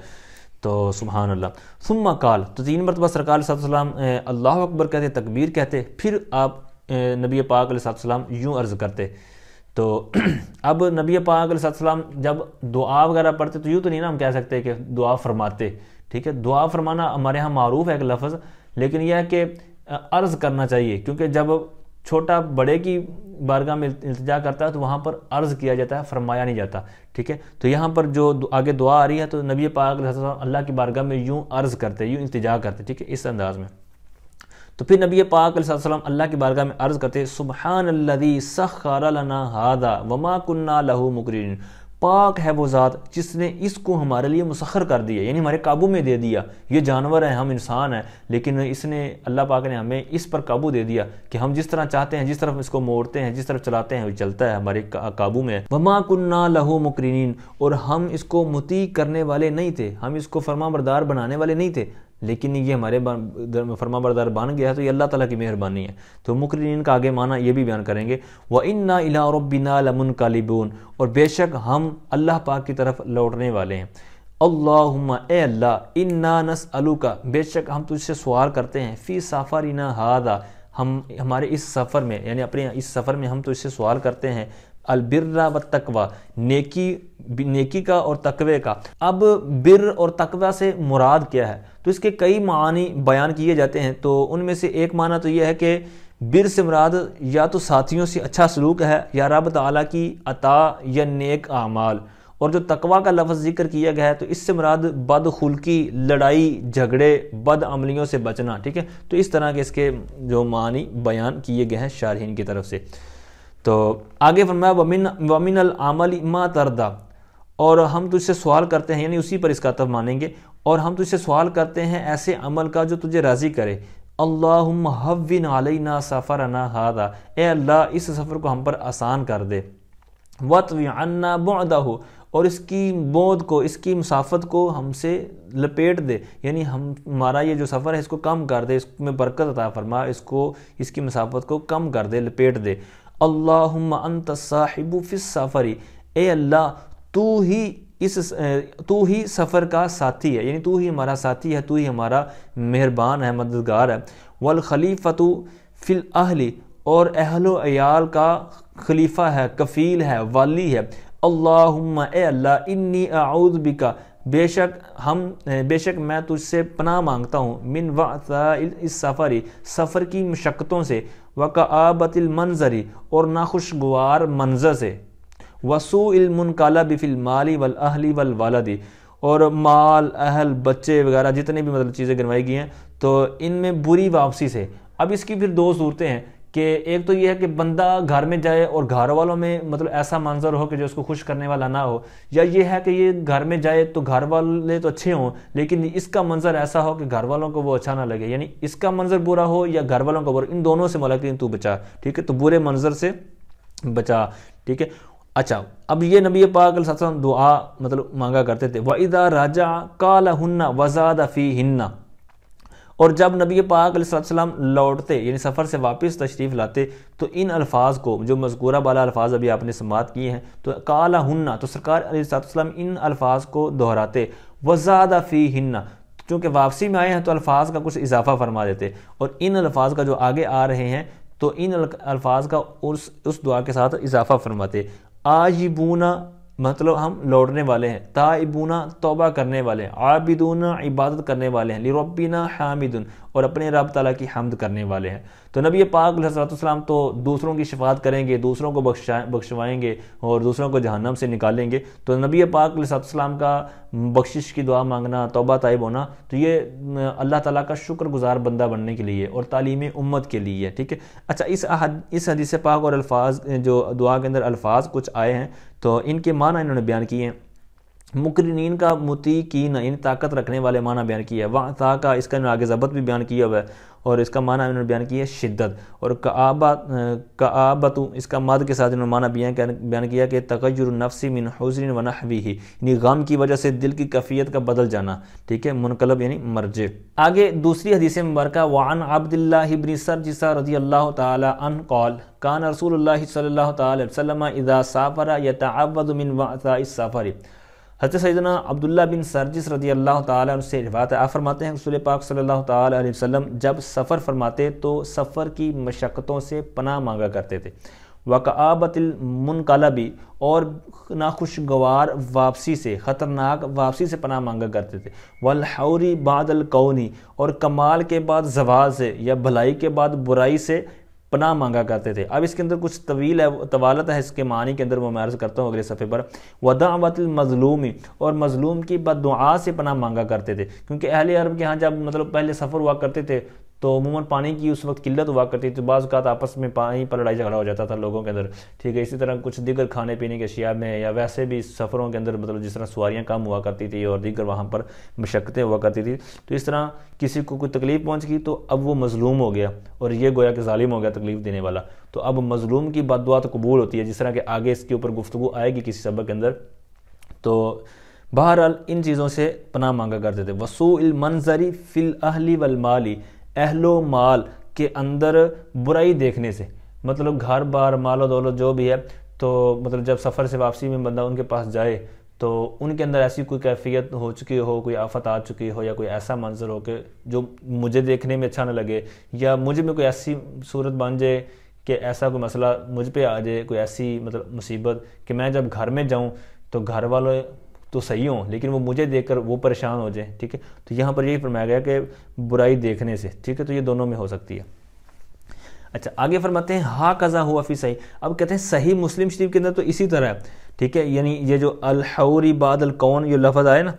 تو سبحان اللہ. ثم قال، تو 3 مرتبہ سرکار صلی اللہ علیہ وسلم اللہ اکبر کہتے، تکبیر کہتے، پھر آپ نبی پاک علیہ السلام یوں عرض کرتے. تو اب نبی پاک علیہ السلام جب دعا وغیرہ پڑھتے تو یوں تو نہیں نا ہم کہہ سکتے کہ دعا فرماتے. ٹھیک ہے، دعا فرمانا ہمارے ہاں معروف ہے ایک لفظ، لیکن یہ ہے کہ عرض کرنا چاہیے، کیونکہ جب چھوٹا بڑے کی بارگاہ میں التجا کرتا ہے تو وہاں پر عرض کیا جاتا ہے، فرمایا نہیں جاتا. ٹھیک ہے، تو یہاں پر جو آگے دعا آ رہی ہے تو نبی پاک علیہ السلام اللہ کی بارگاہ میں یوں عرض کرتے، یوں التجا کرتے. ٹھیک ہے، اس انداز میں. تو پھر نبی پاک علیہ السلام اللہ کی بارگاہ میں عرض کرتے، سبحان الذی سخر لنا ھذا وما كنا له مقرنین، پاک ہے وہ ذات جس نے اس کو ہمارے لیے مسخر کر دیا، یعنی ہمارے قابو میں دے دیا. یہ جانور ہیں، ہم انسان ہیں، لیکن اس نے، اللہ پاک نے ہمیں اس پر قابو دے دیا کہ ہم جس طرح چاہتے ہیں، جس طرف اس کو موڑتے ہیں، جس طرف چلاتے ہیں وہ چلتا ہے، ہمارے قابو میں ہے. وما كنا له مقرنین، اور ہم اس کو مطیع کرنے والے نہیں تھے، ہم اس کو فرما بردار بنانے والے نہیں تھے، لیکن یہ ہمارے فرما بردار بن گیا ہے، تو یہ اللہ تعالیٰ کی مہربانی ہے. تو مقرنین کا آگے معنی یہ بھی بیان کریں گے. وَإِنَّا إِلَىٰ رَبِّنَا لَمُنْقَلِبُونَ، اور بے شک ہم اللہ پاک کی طرف لوٹنے والے ہیں. اللہم، اے اللہ، اِنَّا نَسْأَلُكَ، بے شک ہم تجھ سے سوال کرتے ہیں، فی سفرنا ھذا، ہمارے اس سفر میں، یعنی اپنے اس سفر میں ہم تجھ سے سوال کرتے ہیں، البر والتقوی، نیکی کا اور تقوی کا. اب بر اور تقوی سے مراد کیا ہے؟ تو اس کے کئی معنی بیان کیے جاتے ہیں. تو ان میں سے ایک معنی تو یہ ہے کہ بر سے مراد یا تو ساتھیوں سے اچھا سلوک ہے، یا رب تعالیٰ کی عطا یا نیک اعمال. اور جو تقوی کا لفظ ذکر کیا گیا ہے تو اس سے مراد بد خلقی، لڑائی جھگڑے، بد عملیوں سے بچنا. ٹھیک ہے، تو اس طرح کے اس کے جو معنی بیان کیے گئے ہیں شارحین کی طرف سے. تو آگے فرمایا وَمِنَ الْعَمَلِ مَا تَرْضَىٰ، اور ہم تجھ سے سوال کرتے ہیں، یعنی اسی پر اس کا تب مانیں گے، اور ہم تجھ سے سوال کرتے ہیں ایسے عمل کا جو تجھے راضی کرے. اللہم ہون علینا سفرنا ھذا، اے اللہ اس سفر کو ہم پر آسان کر دے. وَاطْوِ عَنَّا بُعْدَهُ، اور اس کی بعد کو، اس کی مسافت کو ہم سے لپیٹ دے، یعنی ہمارا یہ جو سفر ہے اس کو کم کر دے، اس میں برکت عطا فرما، اس کی مسافت کو کم کر دے، لپیٹ دے. اللہم انت الصاحب فی السفر، اے اللہ تو ہی سفر کا ساتھی ہے، یعنی تو ہی ہمارا ساتھی ہے، تو ہی ہمارا مہربان ہے، مددگار ہے. والخلیفۃ فی الاہل، اور اہل و عیال کا خلیفہ ہے، کفیل ہے، والی ہے. اللہم، اے اللہ، انی اعوذ بک، بے شک میں تجھ سے پناہ مانگتا ہوں، من وعثاء السفر، سفر کی مشقتوں سے، وکآبۃ المنظر، اور ناخوشگوار منظر سے، وسوء المنقلب فی المال والاہل والولد، اور مال، اہل، بچے وغیرہ جتنے بھی مطلب چیزیں گنوائی گئی ہیں تو ان میں بری واپسی سے. اب اس کی پھر 2 صورتیں ہیں کہ ایک تو یہ ہے کہ بندہ گھر میں جائے اور گھر والوں میں مطلب ایسا منظر ہو کہ جو اس کو خوش کرنے والا نہ ہو، یا یہ ہے کہ یہ گھر میں جائے تو گھر والے تو اچھے ہوں لیکن اس کا منظر ایسا ہو کہ گھر والوں کو وہ اچھا نہ لگے، یعنی اس کا منظر برا ہو یا گھر والوں کا برا، ان دونوں سے ملکین تو بچا. ٹھیک ہے، تو برے منظر سے بچا. ٹھیک ہے، اچھا اب یہ نبی پاک علیہ السلام دعا مطلب مانگا کرتے تھے. وَإِذَا رَجَعَ قَالَهُنَّ وَزَادَ فِيهِنَّ، اور جب نبی پاک علیہ السلام لوٹتے یعنی سفر سے واپس تشریف لاتے تو ان الفاظ کو، جو مذکورہ بالا الفاظ ابھی آپ نے سماعت کیے ہیں، تو قَالَهُنَّ، تو سرکار علیہ السلام ان الفاظ کو دہراتے. وَزَادَ فِيهِنَّ، چونکہ واپسی میں آئے ہیں تو الفاظ کا کچھ اضافہ فرما دیتے، اور ان الفاظ کا جو آگے آ رہے ہیں تو ان الفاظ کا اس دعا کے ساتھ اضافہ فرماتے. آجبون، مطلب ہم لوٹنے والے ہیں، تائبون، توبہ کرنے والے ہیں، عابدون، عبادت کرنے والے ہیں، لربنا حامدون، اور اپنے رب تعالیٰ کی حمد کرنے والے ہیں. تو نبی پاک علیہ السلام تو دوسروں کی شفاعت کریں گے، دوسروں کو بخشوائیں گے اور دوسروں کو جہنم سے نکالیں گے. تو نبی پاک علیہ السلام کا بخشش کی دعا مانگنا، توبہ طائب ہونا، تو یہ اللہ تعالیٰ کا شکر گزار بندہ بننے کے لیے اور تعلیم امت کے لیے. ٹھیک ہے، اچھا اس حدیث پاک اور الفاظ جو دعا کے اندر الفاظ کچھ آئے ہیں تو ان کے معنی انہوں نے بیان کیے ہیں. مقرنین کا مطیقین، ان طاقت رکھنے والے معنی بیان کیا ہے. وعطا کا اس کا آگے ضبط بھی بیان کیا ہوا ہے. اور اس کا معنی انہوں نے بیان کیا ہے شدت، اور کآبت اس کا مد کے ساتھ انہوں نے معنی بیان کیا کہ تغیر النفس من حزن و نحوہ، یعنی غم کی وجہ سے دل کی کیفیت کا بدل جانا، ٹھیک ہے، منقلب یعنی مرجع۔ آگے دوسری حدیث مبارکہ وعن عبداللہ بن سرجس رضی اللہ تعالی عنہ قال کان رسول اللہ صلی اللہ تعالی وسلم اذا سافر یتعوذ من وعثاء السفر۔ حضرت سیدنا عبداللہ بن سرجس رضی اللہ تعالیٰ عنہ سے روایت ہے، آپ فرماتے ہیں رسول پاک صلی اللہ تعالیٰ علیہ وسلم جب سفر فرماتے تو سفر کی مشقتوں سے پناہ مانگا کرتے تھے، وکآبت المنقلبی اور ناخوشگوار واپسی سے، خطرناک واپسی سے پناہ مانگا کرتے تھے، والحوری بعد الکونی اور کمال کے بعد زوال سے یا بھلائی کے بعد برائی سے پناہ مانگا کرتے تھے۔ اب اس کے اندر کچھ طوالت ہے اس کے معنی کے اندر، وہ میں عرض کرتا ہوں اگلے صفحے پر۔ ودعوت المظلومی اور مظلوم کی بد دعا سے پناہ مانگا کرتے تھے، کیونکہ اہل عرب کے ہاں جب مطلب پہلے سفر ہوا کرتے تھے تو عموماً پانی کی اس وقت قلت ہوا کرتی تھی، بعض اوقات آپس میں پانی پر لڑائی جھگڑا ہو جاتا تھا لوگوں کے اندر، ٹھیک ہے، اسی طرح کچھ دیگر کھانے پینے کے اشیاء میں یا ویسے بھی سفروں کے اندر مطلب جس طرح سواریاں کم ہوا کرتی تھی اور دیگر وہاں پر مشقتیں ہوا کرتی تھی، تو اس طرح کسی کو کوئی تکلیف پہنچ گئی تو اب وہ مظلوم ہو گیا اور یہ گویا کہ ظالم ہو گیا تکلیف دینے والا، تو اب مظلوم کی بد دعا تو قبول ہوتی ہے، جس طرح کہ آگے اس کے اوپر گفتگو آئے گی کسی سبق کے اندر۔ تو بہرحال ان چیزوں سے پناہ مانگا کرتے تھے۔ وسوء المنظر فی الاہل والمال، اہل و مال کے اندر برائی دیکھنے سے، مطلب گھر بار مال و دولت جو بھی ہے، تو مطلب جب سفر سے واپسی میں بندہ ان کے پاس جائے تو ان کے اندر ایسی کوئی کیفیت ہو چکی ہو، کوئی آفت آ چکی ہو، یا کوئی ایسا منظر ہو کہ جو مجھے دیکھنے میں اچھا نہ لگے، یا مجھے میں کوئی ایسی صورت بن جائے کہ ایسا کوئی مسئلہ مجھ پہ آ جائے، کوئی ایسی مطلب مصیبت کہ میں جب گھر میں جاؤں تو گھر والوں تو صحیح ہوں لیکن وہ مجھے دیکھ کر وہ پریشان ہو جائیں، ٹھیک ہے، تو یہاں پر یہی فرمایا گیا کہ برائی دیکھنے سے، ٹھیک ہے، تو یہ دونوں میں ہو سکتی ہے۔ اچھا آگے فرماتے ہیں ہا قضا ہوا فی صحیح، اب کہتے ہیں صحیح مسلم شریف کے اندر تو اسی طرح ہے، ٹھیک ہے، یعنی یہ جو الحوری بعد الکون یہ لفظ آئے نا،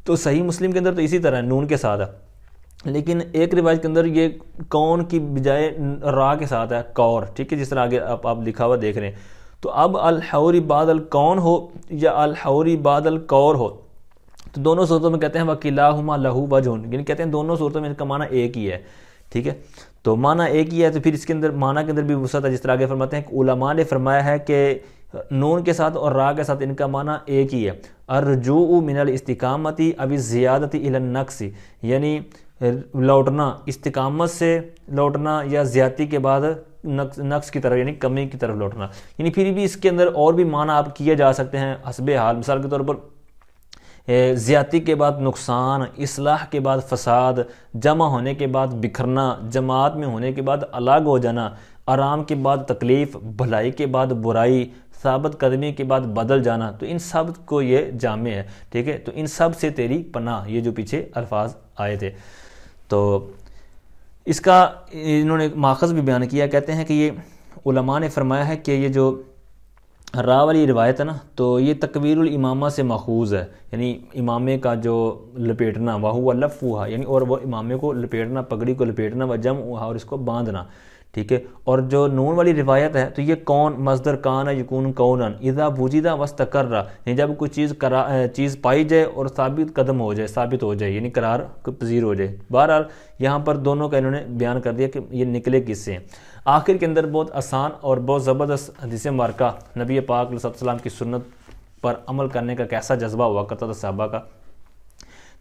تو صحیح مسلم کے اندر تو اسی طرح ہے، نون کے ساتھ ہے، لیکن ایک روایت کے اندر یہ کون کی بجائے را کے ساتھ ہے، کور، ٹھیک ہے، جس طرح آگے آپ لکھا ہوا دیکھ رہے ہیں۔ تو اب الحوری بعد الکون ہو یا الحوری بعد الکور ہو تو دونوں صورتوں میں کہتے ہیں وَكِلَاهُمَا لَهُ وَجْهٌ، یعنی کہتے ہیں دونوں صورتوں میں ان کا معنی ایک ہی ہے، ٹھیک ہے، تو معنی ایک ہی ہے، تو پھر اس کے اندر معنی کے اندر بھی وسعت ہے، جس طرح آگے فرماتے ہیں کہ علماء نے فرمایا ہے کہ نون کے ساتھ اور را کے ساتھ ان کا معنی ایک ہی ہے، الرجوع من الاستقامت او الزیادۃ الی النقص، یعنی لوٹنا، استقامت سے لوٹنا یا زیادتی کے بعد نقص کی طرف یعنی کمی کی طرف لوٹنا، یعنی پھر بھی اس کے اندر اور بھی معنی آپ کیے جا سکتے ہیں حسب حال۔ مثال کے طور پر زیادتی کے بعد نقصان، اصلاح کے بعد فساد، جمع ہونے کے بعد بکھرنا، جماعت میں ہونے کے بعد الگ ہو جانا، آرام کے بعد تکلیف، بھلائی کے بعد برائی، ثابت قدمی کے بعد بدل جانا، تو ان سب کو یہ جامع ہے، ٹھیک ہے، تو ان سب سے تیری پناہ، یہ جو پیچھے الفاظ آئے تھے۔ تو اس کا انہوں نے ماخذ بھی بیان کیا، کہتے ہیں کہ یہ علماء نے فرمایا ہے کہ یہ جو را والی روایت ہے نا، تو یہ تکویر الامامہ سے ماخوذ ہے، یعنی امامے کا جو لپیٹنا، وَهُوَ لَفُّهَا، یعنی اور وہ امامے کو لپیٹنا، پگڑی کو لپیٹنا، وَجَمْعُهَا اور اس کو باندھنا، ٹھیک ہے، اور جو نون والی روایت ہے تو یہ کون مصدر کان یکون کونن اذا وجد واستقر، یعنی جب کوئی چیز پائی جائے اور ثابت قدم ہو جائے، ثابت ہو جائے، یعنی قرار پذیر ہو جائے۔ بہرحال یہاں پر دونوں کا انہوں نے بیان کر دیا کہ یہ نکلے کس سے ہیں۔ آخر کے اندر بہت آسان اور بہت زبردست حدیث مبارکہ نبی پاک علیہ السلام کی سنت پر عمل کرنے کا کیسا جذبہ ہوا کرتا تھا صحابہ کا۔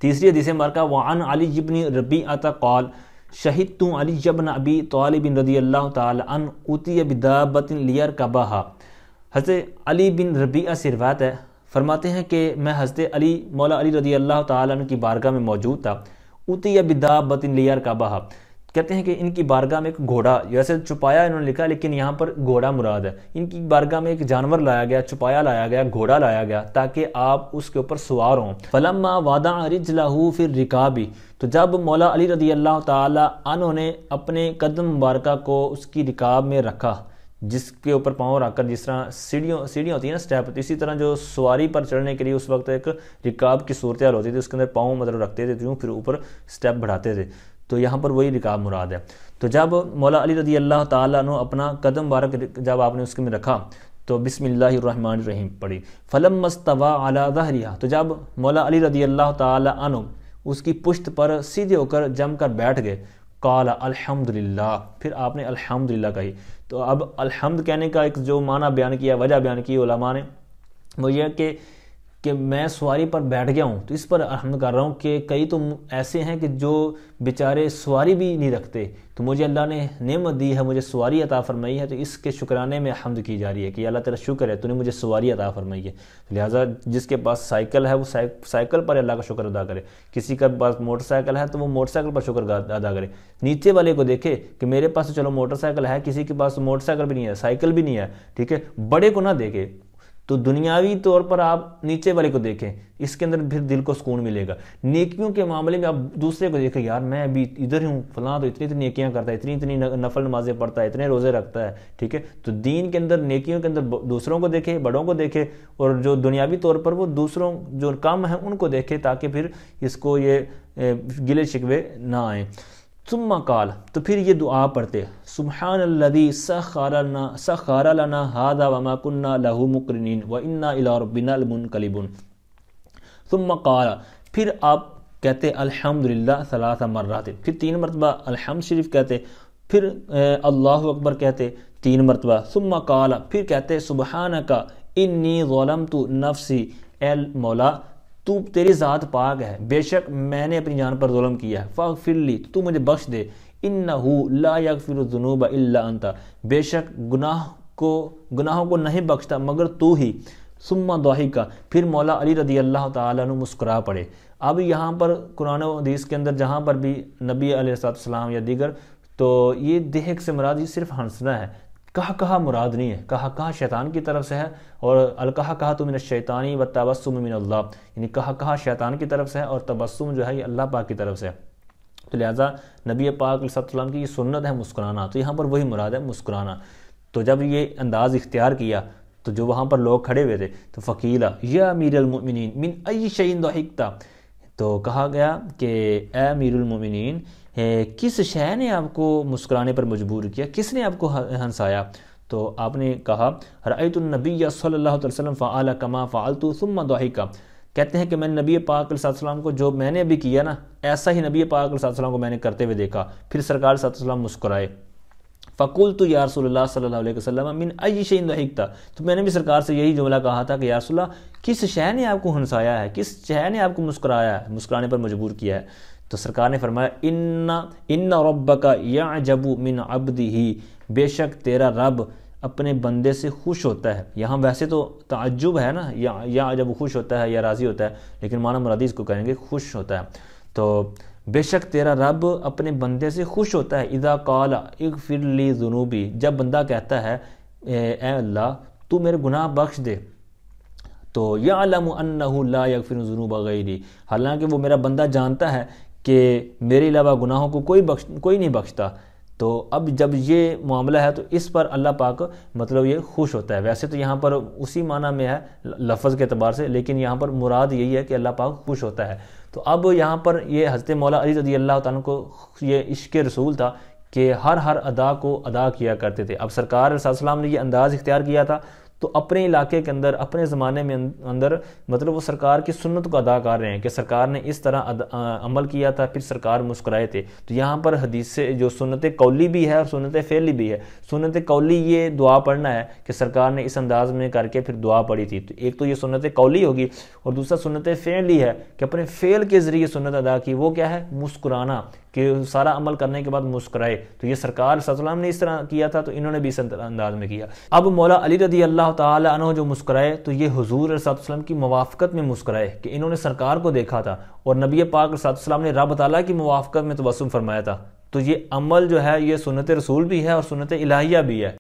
تیسری حدیث مبارکہ وعن علی بن ربیعہ قال شہدت علی بن ابی طالب رضی اللہ تعالی عنہ اوتی بدابۃ لیرکبها، حضرت علی بن ربیعہ سے روایت ہے، فرماتے ہیں کہ میں حضرت علی مولا علی رضی اللہ تعالی عنہ کی بارگاہ میں موجود تھا، اوتی بدابۃ لیرکبها، کہتے ہیں کہ ان کی بارگاہ میں ایک گھوڑا، جیسے چھپایا انہوں نے لکھا لیکن یہاں پر گھوڑا مراد ہے، ان کی بارگاہ میں ایک جانور لایا گیا، چھپایا لایا گیا، گھوڑا لایا گیا تاکہ آپ اس کے اوپر سوار ہوں۔ فلما وضع رجلہ فی الرکاب، تو جب مولا علی رضی اللہ تعالی عنہ نے اپنے قدم مبارکہ کو اس کی رکاب میں رکھا، جس کے اوپر پاؤں رکھ کر، جس طرح سیڑھیاں ہوتی ہیں نا سٹیپ، اسی طرح جو سواری پر چڑھنے کے لیے اس وقت ایک رکاب کی صورتحال ہوتی تھی، اس کے اندر پاؤں مطلب رکھتے تھے، پھر اوپر سٹیپ بڑھاتے تھے، تو یہاں پر وہی رکاب مراد ہے۔ تو جب مولا علی رضی اللہ تعالیٰ عنہ اپنا قدم مبارک جب آپ نے اس کے میں رکھا تو بسم اللہ الرحمن الرحیم پڑھی، فلما استوى على ظهرها، تو جب مولا علی رضی اللہ تعالیٰ عنہ اس کی پشت پر سیدھے ہو کر جم کر بیٹھ گئے، قال الحمدللہ، پھر آپ نے الحمدللہ کہی۔ تو اب الحمد کہنے کا ایک جو معنی بیان کیا، وجہ بیان کی علماء نے، وہ یہ کہ میں سواری پر بیٹھ گیا ہوں تو اس پر الحمد کر رہا ہوں، کہ کئی تو ایسے ہیں کہ جو بیچارے سواری بھی نہیں رکھتے، تو مجھے اللہ نے نعمت دی ہے، مجھے سواری عطا فرمائی ہے، تو اس کے شکرانے میں حمد کی جا رہی ہے کہ اللہ تیرا شکر ہے تو نے مجھے سواری عطا فرمائی ہے۔ لہٰذا جس کے پاس سائیکل ہے وہ سائیکل پر اللہ کا شکر ادا کرے، کسی کا پاس موٹر سائیکل ہے تو وہ موٹر سائیکل پر شکر ادا کرے، نیچے والے کو دیکھے کہ میرے پاس تو چلو موٹر سائیکل ہے، کسی کے پاس موٹر سائیکل بھی نہیں ہے، سائیکل بھی نہیں ہے، ٹھیک ہے، بڑے کو نہ دیکھے، تو دنیاوی طور پر آپ نیچے والے کو دیکھیں، اس کے اندر پھر دل کو سکون ملے گا۔ نیکیوں کے معاملے میں آپ دوسرے کو دیکھیں، یار میں ابھی ادھر ہوں، فلاں تو اتنی نیکیاں کرتا ہے، اتنی نفل نمازیں پڑھتا ہے، اتنے روزے رکھتا ہے، ٹھیک ہے، تو دین کے اندر نیکیوں کے اندر دوسروں کو دیکھے، بڑوں کو دیکھے، اور جو دنیاوی طور پر وہ دوسروں جو کم ہیں ان کو دیکھے، تاکہ پھر اس کو یہ گلے شکوے نہ آئیں۔ ثم قال، تو پھر یہ دعا پڑھتے، سبحان الذی سخر لنا ھذا وما كنا له مقرنین وانا الی ربنا لمنقلبون۔ ثم قال، پھر آپ کہتے الحمدللہ ثلاث مرات، پھر 3 مرتبہ الحمد شریف کہتے، پھر اللہ اکبر کہتے 3 مرتبہ، ثم قال، پھر کہتے سبحانک انی ظلمت نفسی، اے مولا تو تیری ذات پاک ہے، بے شک میں نے اپنی جان پر ظلم کیا ہے، فاغفر لی، تو مجھے بخش دے، انہ لا یغفر الذنوب الا انت، بے شک گناہوں کو نہیں بخشتا مگر تو ہی۔ ثم ضحک، پھر مولا علی رضی اللہ تعالیٰ عنہ مسکرا پڑے۔ اب یہاں پر قرآن و حدیث کے اندر جہاں پر بھی نبی علیہ السلام یا دیگر، تو یہ دہک سے مراد یہ صرف ہنسنا ہے، کہا مراد نہیں ہے، کہا شیطان کی طرف سے ہے، اور الکہا تو من الشیطانی والتبسم من اللہ، یعنی کہا شیطان کی طرف سے ہے، اور تبسم جو ہے یہ اللہ پاک کی طرف سے ہے۔ تو لہٰذا نبی پاک علیہ السلام کی یہ سنت ہے مسکرانا، تو یہاں پر وہی مراد ہے مسکرانا۔ تو جب یہ انداز اختیار کیا تو جو وہاں پر لوگ کھڑے ہوئے تھے، تو فقیلا یا امیر المؤمنین من ای شیء ضحکت، تو کہا گیا کہ اے امیر المؤمنین کس شے نے آپ کو مسکرانے پر مجبور کیا، کس نے آپ کو ہنسایا؟ تو آپ نے کہا رأیت النبی صلی اللہ علیہ وسلم فعل کما فعلت ثم ضحک، کہتے ہیں کہ میں نے نبی پاک علیہ السلام کو جو میں نے ابھی کیا نا، ایسا ہی نبی پاک علیہ السلام کو میں نے کرتے ہوئے دیکھا، پھر سرکار صلی اللہ علیہ وسلم مسکرائے۔ فقلت یا رسول اللہ صلی اللہ علیہ وسلم من ای شیء ضحکت، تو میں نے بھی سرکار سے یہی جملہ کہا تھا کہ یا رسول اللہ کس شے نے آپ کو ہنسایا ہے، کس شے نے آپ کو مسکرایا ہے، مسکرانے پر مجبور کیا ہے؟ تو سرکار نے فرمایا ان ربک یعجب من عبدہ، بے شک تیرا رب اپنے بندے سے خوش ہوتا ہے۔ یہاں ویسے تو تعجب ہے نا، یا جب خوش ہوتا ہے یا راضی ہوتا ہے، لیکن معنی مرادی اس کو کہیں گے خوش ہوتا ہے۔ تو بے شک تیرا رب اپنے بندے سے خوش ہوتا ہے، اذا قال اغفر لی ذنوبی، جب بندہ کہتا ہے اے اللہ تو میرے گناہ بخش دے، تو یعلم انہ لا یغفر الذنوب غیری، حالانکہ وہ میرا بندہ جانتا ہے کہ میرے علاوہ گناہوں کو کوئی نہیں بخشتا۔ تو اب جب یہ معاملہ ہے تو اس پر اللہ پاک مطلب یہ خوش ہوتا ہے۔ ویسے تو یہاں پر اسی معنی میں ہے لفظ کے اعتبار سے، لیکن یہاں پر مراد یہی ہے کہ اللہ پاک خوش ہوتا ہے۔ تو اب یہاں پر یہ حضرت مولا علی رضی اللہ تعالیٰ کو یہ عشق رسول تھا کہ ہر ادا کو ادا کیا کرتے تھے۔ اب سرکار علیہ السلام نے یہ انداز اختیار کیا تھا، تو اپنے علاقے کے اندر، اپنے زمانے میں اندر مطلب وہ سرکار کی سنت کو ادا کر رہے ہیں کہ سرکار نے اس طرح عمل کیا تھا، پھر سرکار مسکرائے تھے۔ تو یہاں پر حدیث سے جو سنت قولی بھی ہے اور سنت فعلی بھی ہے۔ سنت قولی یہ دعا پڑھنا ہے کہ سرکار نے اس انداز میں کر کے پھر دعا پڑھی تھی، تو ایک تو یہ سنت قولی ہوگی، اور دوسرا سنت فعلی ہے کہ اپنے فعل کے ذریعے سنت ادا کی، وہ کیا ہے مسکرانا، کہ سارا عمل کرنے کے بعد مسکرائے۔ تو یہ سرکار صلی اللہ علیہ وسلم نے اس طرح کیا تھا، تو انہوں نے بھی اس انداز میں کیا۔ اب مولا علی رضی اللہ تعالی عنہ جو مسکرائے، تو یہ حضور علیہ السلام کی موافقت میں مسکرائے کہ انہوں نے سرکار کو دیکھا تھا، اور نبی پاک علیہ السلام نے رب تعالیٰ کی موافقت میں تبسم فرمایا تھا۔ تو یہ عمل جو ہے یہ سنت رسول بھی ہے اور سنت الہیہ بھی ہے۔